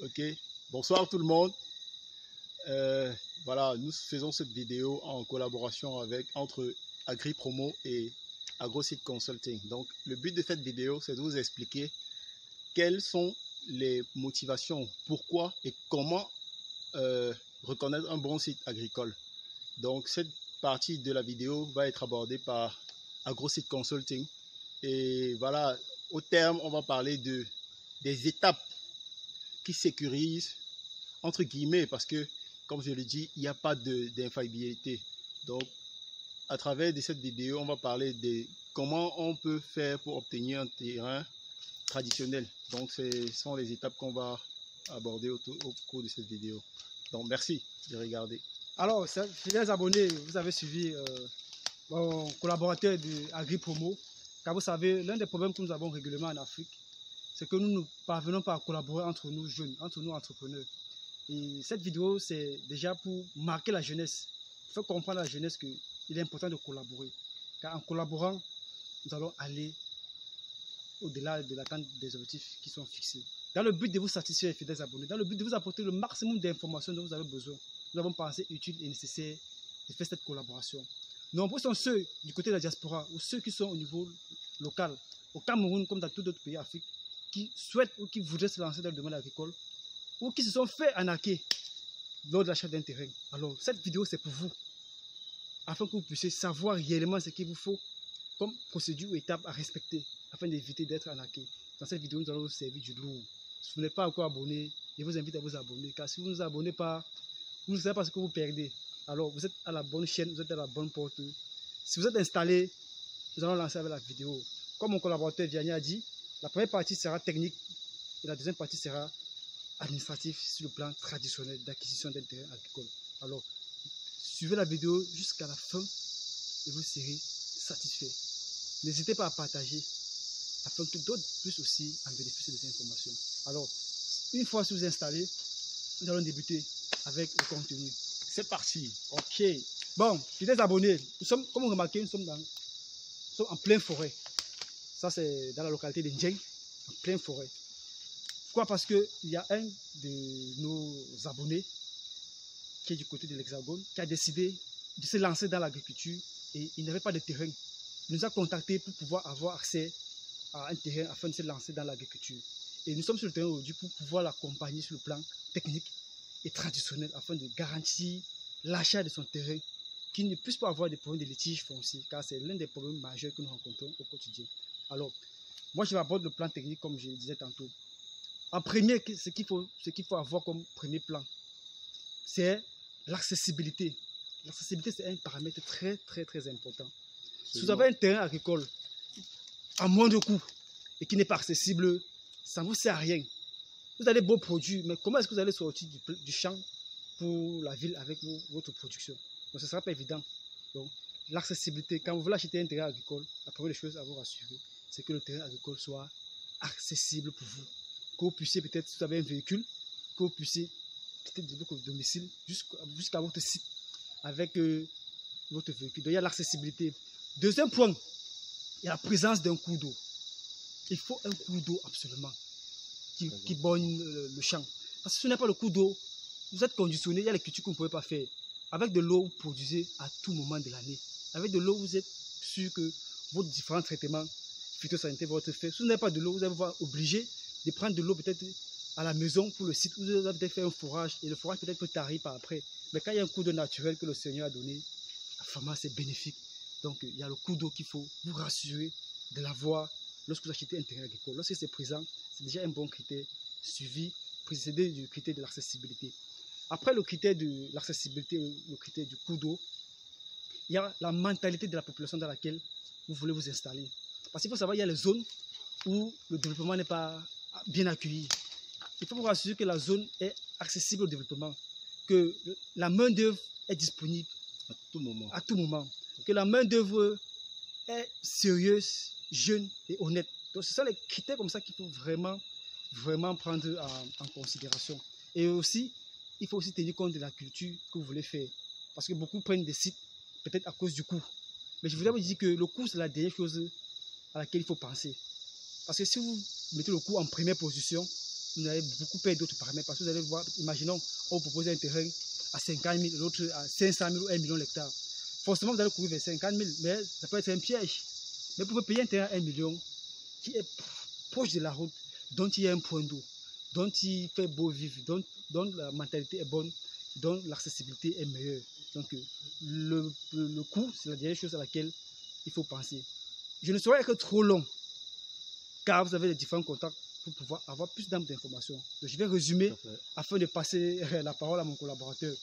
Ok, bonsoir tout le monde. Voilà, nous faisons cette vidéo en collaboration entre AgriPromo et AgroSeed Consulting. Donc, le but de cette vidéo, c'est de vous expliquer quelles sont les motivations, pourquoi et comment reconnaître un bon site agricole. Donc, cette partie de la vidéo va être abordée par AgroSeed Consulting. Et voilà, au terme, on va parler des étapes qui sécurisent, entre guillemets, parce que, comme je le dis, il n'y a pas d'infaillibilité. Donc, à travers de cette vidéo, on va parler de comment on peut faire pour obtenir un terrain traditionnel. Donc, ce sont les étapes qu'on va aborder au cours de cette vidéo. Donc, merci de regarder. Alors, fidèles abonnés, vous avez suivi mon collaborateur de AgriPromo. Car vous savez, l'un des problèmes que nous avons régulièrement en Afrique, c'est que nous ne parvenons pas à collaborer entre nous jeunes, entre nous entrepreneurs. Et cette vidéo, c'est déjà pour marquer la jeunesse, pour faire comprendre à la jeunesse qu'il est important de collaborer. Car en collaborant, nous allons aller au-delà de l'atteinte des objectifs qui sont fixés. Dans le but de vous satisfaire, fidèles abonnés, dans le but de vous apporter le maximum d'informations dont vous avez besoin, nous avons pensé utile et nécessaire de faire cette collaboration. Nombreux sont ceux du côté de la diaspora ou ceux qui sont au niveau local, au Cameroun comme dans tous d'autres pays d'Afrique, qui souhaitent ou qui voudraient se lancer dans le domaine agricole ou qui se sont fait arnaquer lors de l'achat d'un terrain. Alors, cette vidéo, c'est pour vous, afin que vous puissiez savoir réellement ce qu'il vous faut comme procédure ou étape à respecter, afin d'éviter d'être arnaqué. Dans cette vidéo, nous allons vous servir du lourd. Si vous n'êtes pas encore abonné, je vous invite à vous abonner, car si vous ne vous abonnez pas, vous ne savez pas ce que vous perdez. Alors, vous êtes à la bonne chaîne, vous êtes à la bonne porte. Si vous êtes installé, nous allons lancer avec la vidéo. Comme mon collaborateur Vianney a dit, la première partie sera technique et la deuxième partie sera administrative sur le plan traditionnel d'acquisition d'un terrain agricole. Alors, suivez la vidéo jusqu'à la fin et vous serez satisfait. N'hésitez pas à partager afin que d'autres puissent aussi en bénéficier de ces informations. Alors, une fois que vous installez, nous allons débuter avec le contenu. C'est parti. Ok. Bon, fidèles abonnés, nous sommes, comme vous remarquez, nous sommes en pleine forêt. Ça, c'est dans la localité de Ndjeng, en pleine forêt. Pourquoi? Parce qu'il y a un de nos abonnés qui est du côté de l'Hexagone qui a décidé de se lancer dans l'agriculture et il n'avait pas de terrain. Il nous a contactés pour pouvoir avoir accès à un terrain afin de se lancer dans l'agriculture. Et nous sommes sur le terrain aujourd'hui pour pouvoir l'accompagner sur le plan technique et traditionnel afin de garantir l'achat de son terrain, qu'il ne puisse pas avoir des problèmes de litige foncier, car c'est l'un des problèmes majeurs que nous rencontrons au quotidien. Alors, moi je vais aborder le plan technique comme je le disais tantôt. En premier, ce qu'il faut avoir comme premier plan, c'est l'accessibilité. L'accessibilité, c'est un paramètre très, très, très important. Si vous avez un terrain agricole à moindre coût et qui n'est pas accessible, ça ne vous sert à rien. Vous allez beau produire, mais comment est-ce que vous allez sortir du champ pour la ville avec votre production? Donc, ce ne sera pas évident. Donc, l'accessibilité, quand vous voulez acheter un terrain agricole, la première chose à vous rassurer, c'est que le terrain agricole soit accessible pour vous. Que vous puissiez peut-être, si vous avez un véhicule, que vous puissiez peut-être de votre domicile jusqu'à votre site avec votre véhicule. Donc, il y a l'accessibilité. Deuxième point, il y a la présence d'un cours d'eau. Il faut un cours d'eau absolument qui borne le champ. Parce que si ce n'est pas le cours d'eau, vous êtes conditionné, il y a les cultures que vous ne pouvez pas faire. Avec de l'eau, vous produisez à tout moment de l'année. Avec de l'eau, vous êtes sûr que vos différents traitements phytosanitaires vont être faits. Si vous n'avez pas de l'eau, vous allez être obligé de prendre de l'eau peut-être à la maison pour le site. Vous allez peut-être faire un forage et le forage peut-être peut tarir par après. Mais quand il y a un cours d'eau naturel que le Seigneur a donné, vraiment c'est bénéfique. Donc il y a le cours d'eau qu'il faut vous rassurer de l'avoir lorsque vous achetez un terrain agricole. Lorsque c'est présent, c'est déjà un bon critère suivi, précédé du critère de l'accessibilité. Après le critère de l'accessibilité, le critère du cours d'eau, il y a la mentalité de la population dans laquelle vous voulez vous installer. Parce qu'il faut savoir, il y a les zones où le développement n'est pas bien accueilli. Il faut vous rassurer que la zone est accessible au développement, que la main-d'œuvre est disponible à tout moment. Que la main-d'œuvre est sérieuse, jeune et honnête. Donc, ce sont les critères comme ça qu'il faut vraiment prendre en considération. Et aussi, il faut aussi tenir compte de la culture que vous voulez faire. Parce que beaucoup prennent des sites, peut-être à cause du coût. Mais je voudrais vous dire que le coût, c'est la dernière chose à laquelle il faut penser. Parce que si vous mettez le coût en première position, vous allez beaucoup perdre d'autres paramètres parce que vous allez voir, imaginons, on vous propose un terrain à 50 000, l'autre à 500 000 ou 1 million d'hectares. Forcément, vous allez courir vers 50 000, mais ça peut être un piège. Mais vous pouvez payer un terrain à 1 million qui est proche de la route, dont il y a un point d'eau, dont il fait beau vivre, dont la mentalité est bonne, dont l'accessibilité est meilleure. Donc, le coût, c'est la dernière chose à laquelle il faut penser. Je ne saurais être trop long, car vous avez les différents contacts pour pouvoir avoir plus d'informations. Donc, je vais résumer afin de passer la parole à mon collaborateur.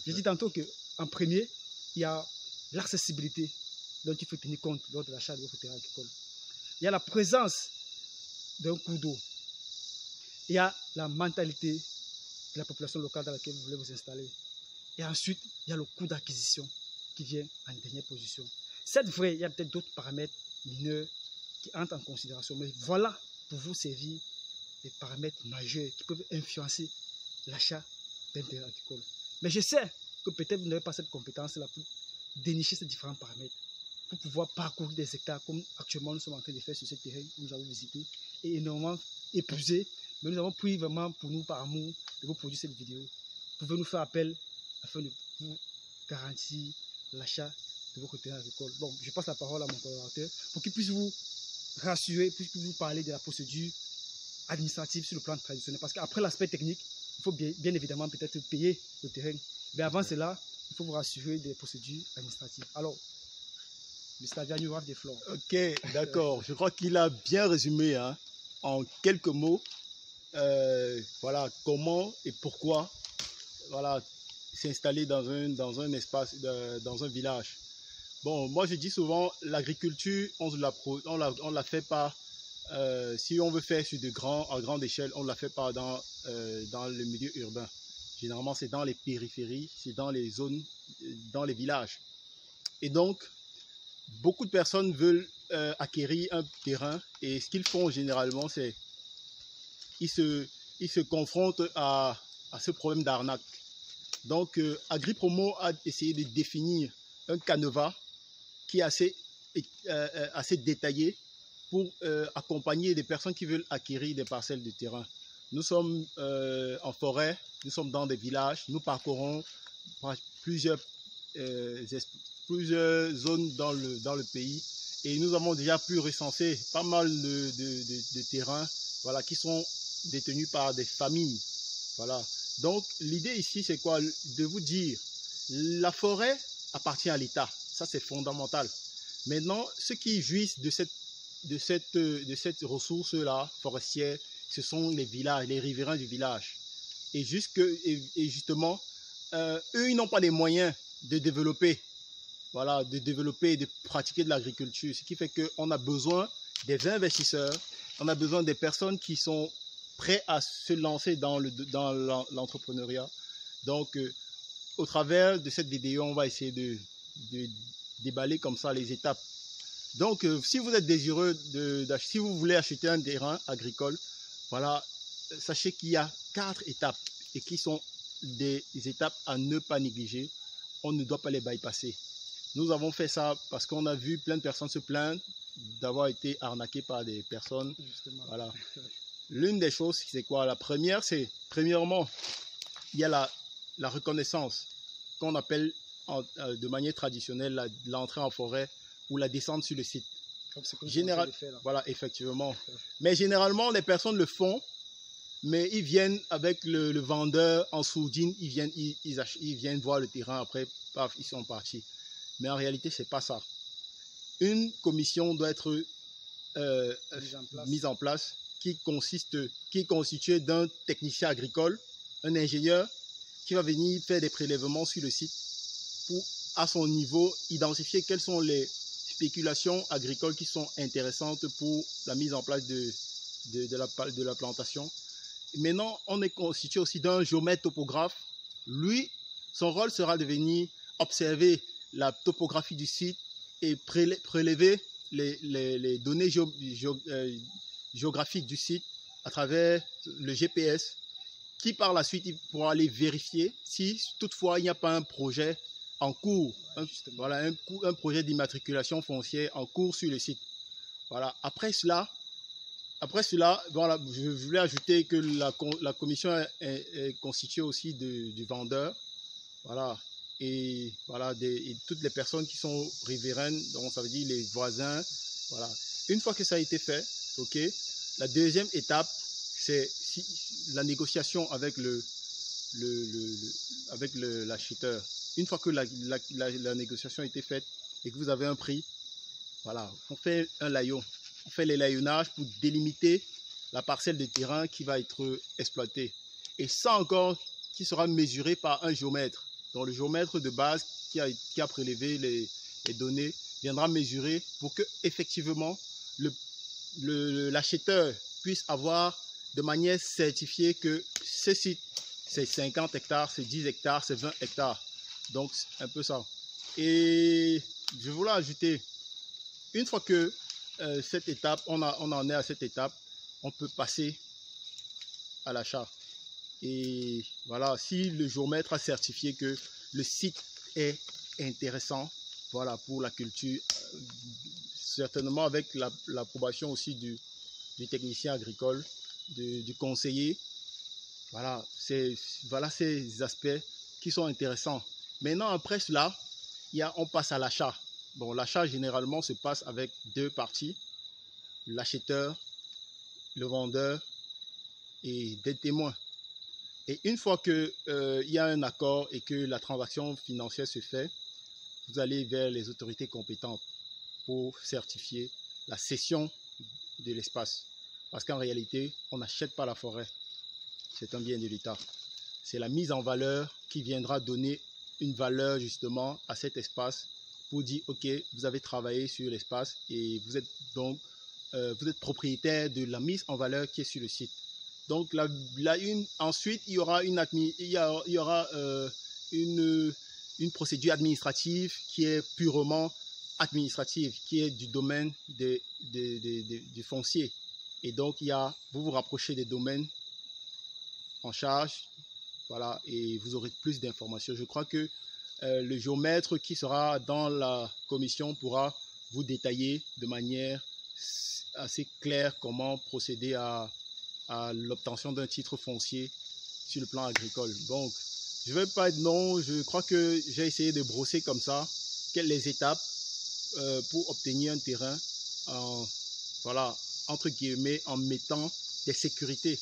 J'ai dit tantôt qu'en premier, il y a l'accessibilité dont il faut tenir compte lors de l'achat de votre terrain agricole. Il y a la présence d'un cours d'eau. Il y a la mentalité de la population locale dans laquelle vous voulez vous installer. Et ensuite, il y a le coût d'acquisition qui vient en dernière position. C'est vrai, il y a peut-être d'autres paramètres mineurs qui entrent en considération, mais voilà pour vous servir des paramètres majeurs qui peuvent influencer l'achat d'un terrain agricole. Mais je sais que peut-être vous n'avez pas cette compétence-là pour dénicher ces différents paramètres, pour pouvoir parcourir des hectares comme actuellement nous sommes en train de faire sur ce terrain que nous avons visité et énormément épuisé. Mais nous avons pris vraiment pour nous, par amour, de vous produire cette vidéo. Vous pouvez nous faire appel afin de vous garantir l'achat de votre terrain agricole. Bon, je passe la parole à mon collaborateur pour qu'il puisse vous rassurer, puisse vous parler de la procédure administrative sur le plan traditionnel. Parce qu'après l'aspect technique, il faut bien évidemment peut-être payer le terrain. Mais avant cela, il faut vous rassurer des procédures administratives. Alors, Mr. Avianu Raf des Flores. Ok, d'accord. Je crois qu'il a bien résumé hein, en quelques mots. Voilà, comment et pourquoi voilà, s'installer dans un espace, dans un village. Bon, moi je dis souvent, l'agriculture, on la fait pas, si on veut faire sur à grande échelle, on ne la fait pas dans le milieu urbain. Généralement, c'est dans les périphéries, c'est dans les zones, dans les villages. Et donc, beaucoup de personnes veulent acquérir un terrain et ce qu'ils font généralement, c'est ils se confrontent à ce problème d'arnaque. Donc, AgriPromo a essayé de définir un canevas qui est assez détaillé pour accompagner des personnes qui veulent acquérir des parcelles de terrain. Nous sommes en forêt, nous sommes dans des villages, nous parcourons plusieurs zones dans le pays et nous avons déjà pu recenser pas mal de terrains voilà, qui sont détenus par des familles. Voilà. Donc l'idée ici c'est quoi? De vous dire, la forêt appartient à l'État, ça c'est fondamental. Maintenant, ceux qui jouissent de cette ressource-là forestière, ce sont les villages, les riverains du village. Et justement, eux, ils n'ont pas les moyens de développer, voilà, de développer et de pratiquer de l'agriculture. Ce qui fait qu'on a besoin des investisseurs, on a besoin des personnes qui sont prêts à se lancer dans l'entrepreneuriat. Donc, au travers de cette vidéo, on va essayer de déballer comme ça les étapes. Donc, si vous êtes désireux si vous voulez acheter un terrain agricole, voilà, sachez qu'il y a 4 étapes et qui sont des étapes à ne pas négliger. On ne doit pas les bypasser. Nous avons fait ça parce qu'on a vu plein de personnes se plaindre d'avoir été arnaquées par des personnes. Justement. Voilà. L'une des choses, c'est quoi? La première, c'est, premièrement, il y a la reconnaissance qu'on appelle de manière traditionnelle l'entrée en forêt ou la descente sur le site. Voilà, effectivement. Mais généralement, les personnes le font, mais ils viennent avec le vendeur en sourdine, ils viennent voir le terrain, après, paf, ils sont partis. Mais en réalité, ce n'est pas ça. Une commission doit être mise en place qui est constituée d'un technicien agricole, un ingénieur, qui va venir faire des prélèvements sur le site pour, à son niveau, identifier quelles sont les spéculations agricoles qui sont intéressantes pour la mise en place de la plantation. Maintenant, on est constitué aussi d'un géomètre topographe. Lui, son rôle sera de venir observer la topographie du site et prélever les données géographiques du site à travers le GPS, qui par la suite il pourra aller vérifier si toutefois il n'y a pas un projet en cours, un projet d'immatriculation foncière en cours sur le site. Voilà. Après cela, après cela, voilà, je voulais ajouter que la commission est constituée aussi du vendeur. Voilà. Et voilà, et toutes les personnes qui sont riveraines, donc ça veut dire les voisins. Voilà. Une fois que ça a été fait, ok, la deuxième étape, c'est la négociation avec l'acheteur. Une fois que la négociation a été faite et que vous avez un prix, voilà, on fait un layon. On fait les layonnages pour délimiter la parcelle de terrain qui va être exploitée. Et ça encore, qui sera mesuré par un géomètre. Donc le géomètre de base qui a prélevé les données viendra mesurer pour que effectivement l'acheteur puisse avoir de manière certifiée que ce site, c'est 50 hectares, c'est 10 hectares, c'est 20 hectares. Donc c'est un peu ça. Et je voulais ajouter, une fois que cette étape, on en est à cette étape, on peut passer à l'achat. Et voilà, si le géomètre a certifié que le site est intéressant, voilà, pour la culture, certainement avec l'approbation aussi du technicien agricole, du conseiller, voilà, ces aspects qui sont intéressants. Maintenant, après cela, on passe à l'achat. Bon, l'achat généralement se passe avec deux parties, l'acheteur, le vendeur et des témoins. Et une fois qu'il y a un accord et que la transaction financière se fait, vous allez vers les autorités compétentes pour certifier la cession de l'espace. Parce qu'en réalité, on n'achète pas la forêt. C'est un bien de l'État. C'est la mise en valeur qui viendra donner une valeur justement à cet espace pour dire, OK, vous avez travaillé sur l'espace et vous êtes donc vous êtes propriétaire de la mise en valeur qui est sur le site. Donc ensuite, il y aura une procédure administrative qui est purement administrative, qui est du domaine du foncier. Et donc, vous vous rapprochez des domaines en charge, voilà, et vous aurez plus d'informations. Je crois que le géomètre qui sera dans la commission pourra vous détailler de manière assez claire comment procéder à l'obtention d'un titre foncier sur le plan agricole. Donc, je ne vais pas être long, je crois que j'ai essayé de brosser comme ça les étapes pour obtenir un terrain voilà, entre guillemets, en mettant des sécurités.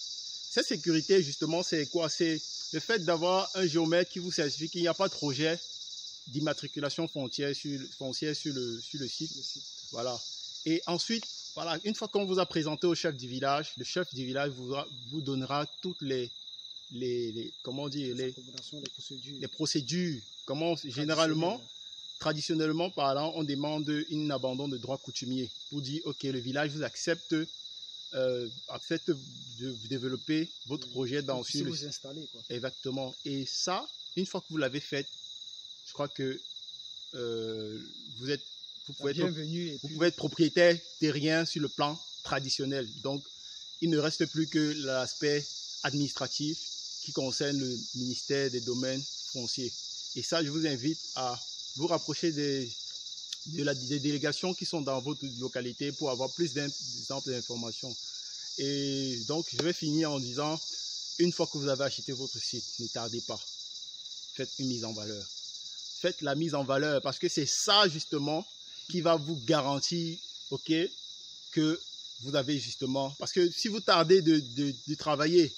Cette sécurité, justement, c'est quoi? C'est le fait d'avoir un géomètre qui vous certifie qu'il n'y a pas de projet d'immatriculation foncière sur le site. Voilà. Et ensuite, voilà, une fois qu'on vous a présenté au chef du village, le chef du village vous donnera toutes les procédures. Comment généralement, traditionnellement parlant, on demande un abandon de droit coutumier pour dire, OK, le village vous accepte de développer votre projet dans sur le vous installer, quoi. Exactement. Et ça, une fois que vous l'avez fait, je crois que vous pouvez être propriétaire terrien sur le plan traditionnel. Donc, il ne reste plus que l'aspect administratif qui concerne le ministère des domaines fonciers. Et ça, je vous invite à vous rapprocher des délégations qui sont dans votre localité pour avoir plus d'informations. Et donc, je vais finir en disant, une fois que vous avez acheté votre site, ne tardez pas. Faites une mise en valeur. Faites la mise en valeur parce que c'est ça justement qui va vous garantir, OK, que vous avez justement... Parce que si vous tardez de travailler,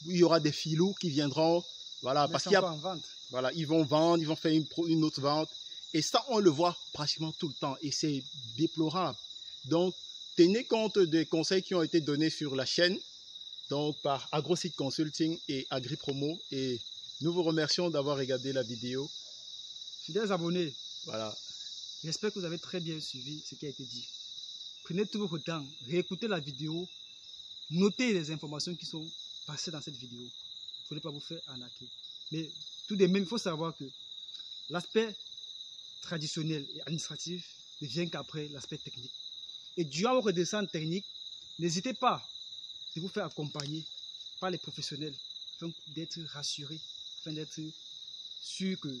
il y aura des filous qui viendront, voilà, parce qu'il y a... Voilà, ils vont vendre, ils vont faire une autre vente. Et ça, on le voit pratiquement tout le temps et c'est déplorable. Donc, tenez compte des conseils qui ont été donnés sur la chaîne, donc par AgroSite Consulting et AgriPromo. Et nous vous remercions d'avoir regardé la vidéo. Fidèles abonnés, voilà. J'espère que vous avez très bien suivi ce qui a été dit. Prenez tout votre temps, réécoutez la vidéo, notez les informations qui sont passées dans cette vidéo. Il ne faudrait pas vous faire arnaquer. Mais tout de même, il faut savoir que l'aspect traditionnel et administratif ne vient qu'après l'aspect technique. Et durant votre descente technique, n'hésitez pas de vous faire accompagner par les professionnels afin d'être rassuré, afin d'être sûr que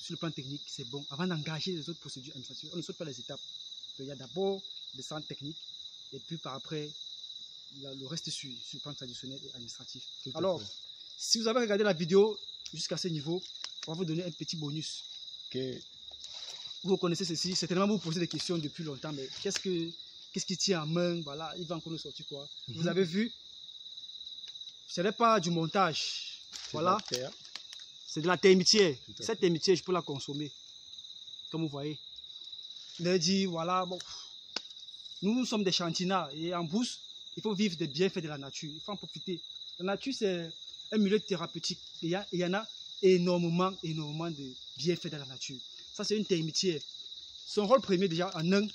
sur le plan technique, c'est bon. Avant d'engager les autres procédures administratives, on ne saute pas les étapes. Il y a d'abord descente technique, et puis par après, le reste sur le plan traditionnel et administratif. Tout à Alors, fait. si vous avez regardé la vidéo jusqu'à ce niveau, on va vous donner un petit bonus. Ok. Vous connaissez ceci, certainement vous vous posez des questions depuis longtemps, mais qu'est-ce qui tient en main? Voilà, il va encore nous sortir quoi? Vous avez vu, ce n'est pas du montage. Voilà, c'est de la termitière. Cette termitière, je peux la consommer, comme vous voyez. Il a dit, voilà, bon, nous sommes des chantinards et en brousse, il faut vivre des bienfaits de la nature. Il faut en profiter. La nature, c'est un milieu thérapeutique. Il y en a énormément de bienfaits dans la nature. Ça, c'est une termitière. Son rôle premier, déjà, en un,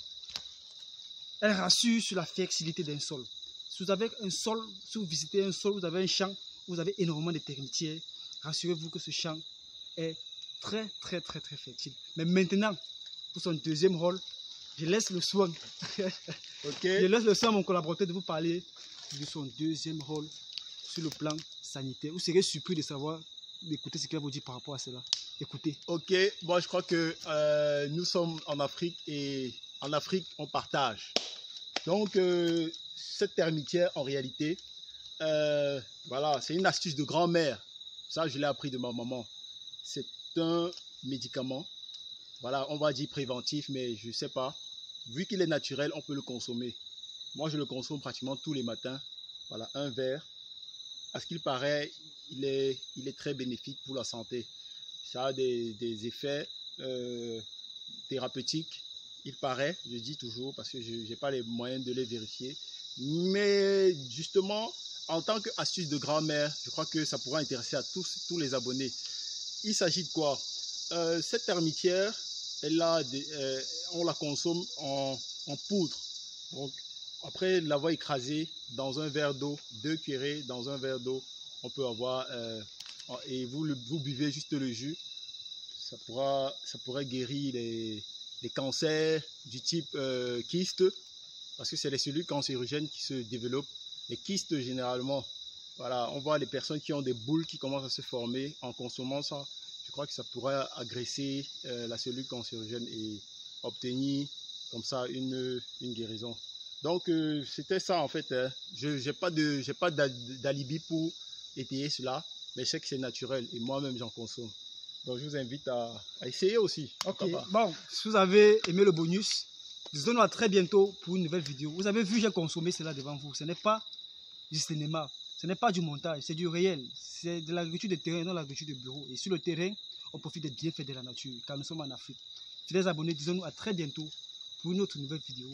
elle rassure sur la fertilité d'un sol. Si vous avez un sol, si vous visitez un sol, vous avez un champ, vous avez énormément de termitières, rassurez-vous que ce champ est très fertile. Mais maintenant, pour son deuxième rôle, je laisse le soin. Je laisse le soin à mon collaborateur de vous parler de son deuxième rôle sur le plan sanitaire. Vous serez surpris de savoir, d'écouter ce qu'il va vous dire par rapport à cela. Écoutez. Ok, moi je crois que nous sommes en Afrique et en Afrique on partage. Donc cette termitière en réalité, voilà, c'est une astuce de grand-mère. Ça je l'ai appris de ma maman. C'est un médicament, voilà, on va dire préventif, mais je ne sais pas. Vu qu'il est naturel, on peut le consommer. Moi je le consomme pratiquement tous les matins. Voilà, un verre. À ce qu'il paraît, il est très bénéfique pour la santé. Ça a des effets thérapeutiques, il paraît, je dis toujours, parce que je n'ai pas les moyens de les vérifier. Mais justement, en tant qu'astuce de grand-mère, je crois que ça pourra intéresser à tous les abonnés. Il s'agit de quoi? Cette termitière, on la consomme en poudre. Donc, après l'avoir écrasée dans un verre d'eau, 2 cuillerées dans un verre d'eau, on peut avoir, et vous buvez juste le jus, ça pourrait guérir les cancers du type kyste, parce que c'est les cellules cancérigènes qui se développent. Les kystes, généralement, voilà, on voit les personnes qui ont des boules qui commencent à se former en consommant ça. Je crois que ça pourrait agresser la cellule cancérigène et obtenir comme ça une guérison. Donc c'était ça en fait. Hein. Je n'ai pas d'alibi pour étayer cela, mais je sais que c'est naturel et moi-même j'en consomme. Donc je vous invite à essayer aussi. Ok, bon, si vous avez aimé le bonus, disons-nous à très bientôt pour une nouvelle vidéo. Vous avez vu, j'ai consommé cela devant vous. Ce n'est pas du cinéma, ce n'est pas du montage, c'est du réel. C'est de l'agriculture de terrain, non l'agriculture de bureau. Et sur le terrain, on profite des bienfaits de la nature, car nous sommes en Afrique. Fidèles abonnés, disons-nous à très bientôt pour une autre nouvelle vidéo.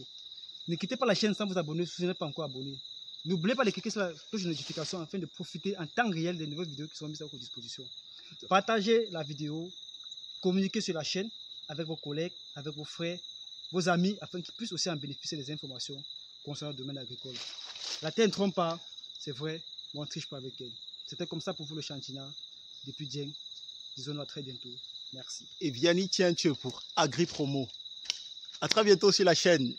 Ne quittez pas la chaîne sans vous abonner si vous n'êtes pas encore abonné. N'oubliez pas de cliquer sur la cloche de notification afin de profiter en temps réel des nouvelles vidéos qui seront mises à votre disposition. Partagez la vidéo, communiquez sur la chaîne avec vos collègues, avec vos frères, vos amis, afin qu'ils puissent aussi en bénéficier des informations concernant le domaine agricole. La terre ne trompe pas, c'est vrai, mais on ne triche pas avec elle. C'était comme ça pour vous le Chantinard, depuis Djeng. Disons-nous à très bientôt. Merci. Et Vianney Tienche pour AgriPromo. À très bientôt sur la chaîne.